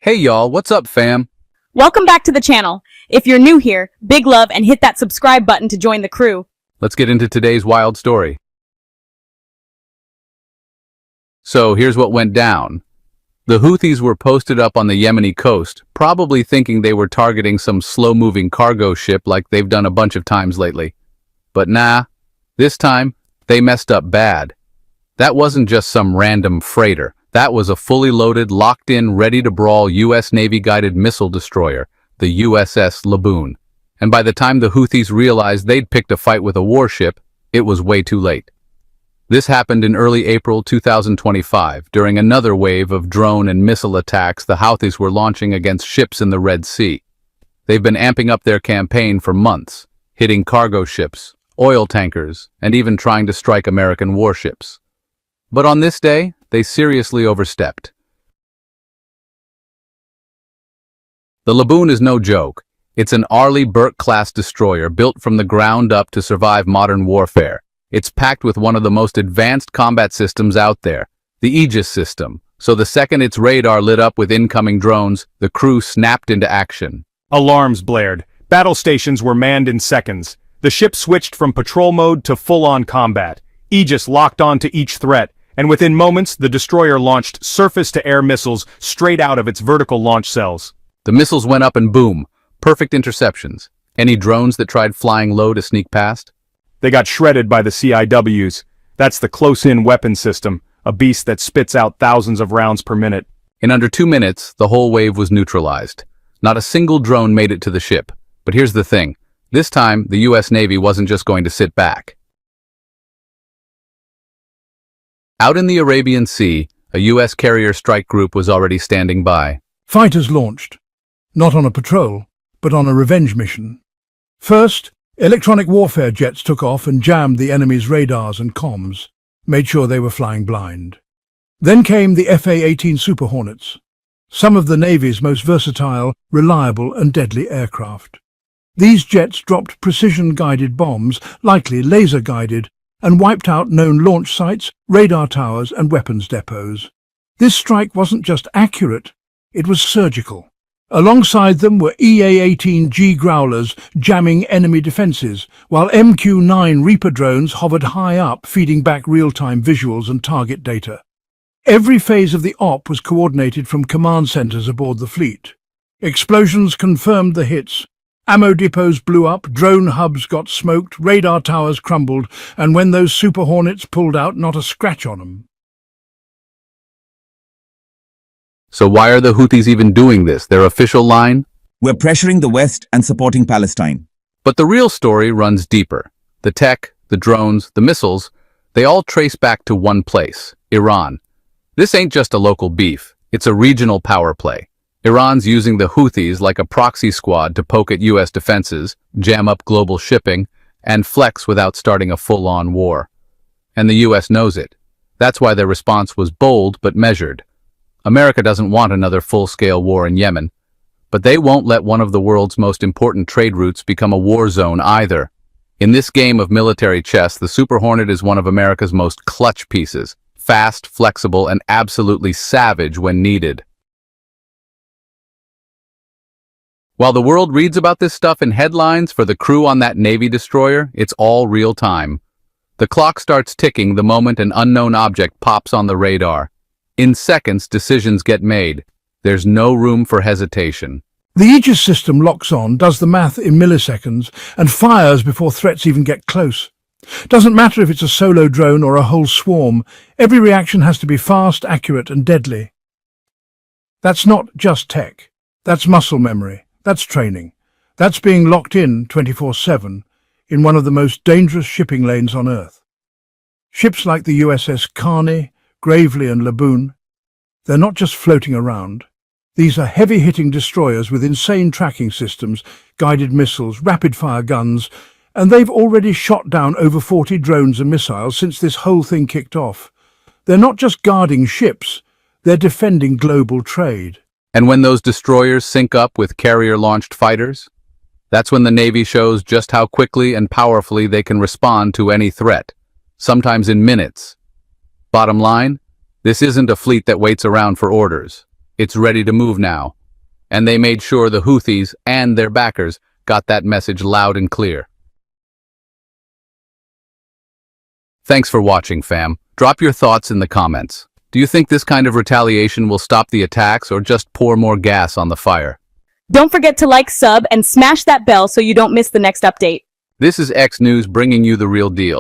Hey y'all, what's up fam? Welcome back to the channel. If you're new here, big love and hit that subscribe button to join the crew. Let's get into today's wild story. So here's what went down. The Houthis were posted up on the Yemeni coast, probably thinking they were targeting some slow-moving cargo ship like they've done a bunch of times lately. But nah, this time, they messed up bad. That wasn't just some random freighter. That was a fully loaded, locked-in, ready-to-brawl U.S. Navy-guided missile destroyer, the USS Laboon. And by the time the Houthis realized they'd picked a fight with a warship, it was way too late. This happened in early April 2025, during another wave of drone and missile attacks the Houthis were launching against ships in the Red Sea. They've been amping up their campaign for months, hitting cargo ships, oil tankers, and even trying to strike American warships. But on this day, they seriously overstepped. The Laboon is no joke. It's an Arleigh Burke-class destroyer built from the ground up to survive modern warfare. It's packed with one of the most advanced combat systems out there, the Aegis system. So the second its radar lit up with incoming drones, the crew snapped into action. Alarms blared. Battle stations were manned in seconds. The ship switched from patrol mode to full-on combat. Aegis locked onto each threat, and within moments, the destroyer launched surface-to-air missiles straight out of its vertical launch cells. The missiles went up and boom, perfect interceptions. Any drones that tried flying low to sneak past? They got shredded by the CIWs. That's the close-in weapon system, a beast that spits out thousands of rounds per minute. In under 2 minutes, the whole wave was neutralized. Not a single drone made it to the ship. But here's the thing. This time, the U.S. Navy wasn't just going to sit back. Out in the Arabian Sea, a U.S. carrier strike group was already standing by. Fighters launched, not on a patrol, but on a revenge mission. First, electronic warfare jets took off and jammed the enemy's radars and comms, made sure they were flying blind. Then came the FA-18 Super Hornets, some of the Navy's most versatile, reliable and deadly aircraft. These jets dropped precision-guided bombs, likely laser-guided, and wiped out known launch sites, radar towers and weapons depots. This strike wasn't just accurate, it was surgical. Alongside them were EA-18G Growlers jamming enemy defenses, while MQ-9 Reaper drones hovered high up, feeding back real-time visuals and target data. Every phase of the op was coordinated from command centers aboard the fleet. Explosions confirmed the hits. Ammo depots blew up, drone hubs got smoked, radar towers crumbled, and when those Super Hornets pulled out, not a scratch on them. So why are the Houthis even doing this? Their official line? We're pressuring the West and supporting Palestine. But the real story runs deeper. The tech, the drones, the missiles, they all trace back to one place, Iran. This ain't just a local beef, it's a regional power play. Iran's using the Houthis like a proxy squad to poke at U.S. defenses, jam up global shipping, and flex without starting a full-on war. And the U.S. knows it. That's why their response was bold but measured. America doesn't want another full-scale war in Yemen, but they won't let one of the world's most important trade routes become a war zone either. In this game of military chess, the Super Hornet is one of America's most clutch pieces, fast, flexible, and absolutely savage when needed. While the world reads about this stuff in headlines for the crew on that Navy destroyer, it's all real time. The clock starts ticking the moment an unknown object pops on the radar. In seconds, decisions get made. There's no room for hesitation. The Aegis system locks on, does the math in milliseconds, and fires before threats even get close. Doesn't matter if it's a solo drone or a whole swarm, every reaction has to be fast, accurate, and deadly. That's not just tech. That's muscle memory. That's training. That's being locked in 24/7 in one of the most dangerous shipping lanes on Earth. Ships like the USS Carney, Gravely and Laboon, they're not just floating around. These are heavy-hitting destroyers with insane tracking systems, guided missiles, rapid-fire guns, and they've already shot down over 40 drones and missiles since this whole thing kicked off. They're not just guarding ships, they're defending global trade. And when those destroyers sync up with carrier-launched fighters, that's when the Navy shows just how quickly and powerfully they can respond to any threat, sometimes in minutes. Bottom line, this isn't a fleet that waits around for orders. It's ready to move now, And they made sure the Houthis and their backers got that message loud and clear. Thanks for watching, fam. Drop your thoughts in the comments. Do you think this kind of retaliation will stop the attacks or just pour more gas on the fire? Don't forget to like, sub, and smash that bell so you don't miss the next update. This is X News bringing you the real deal.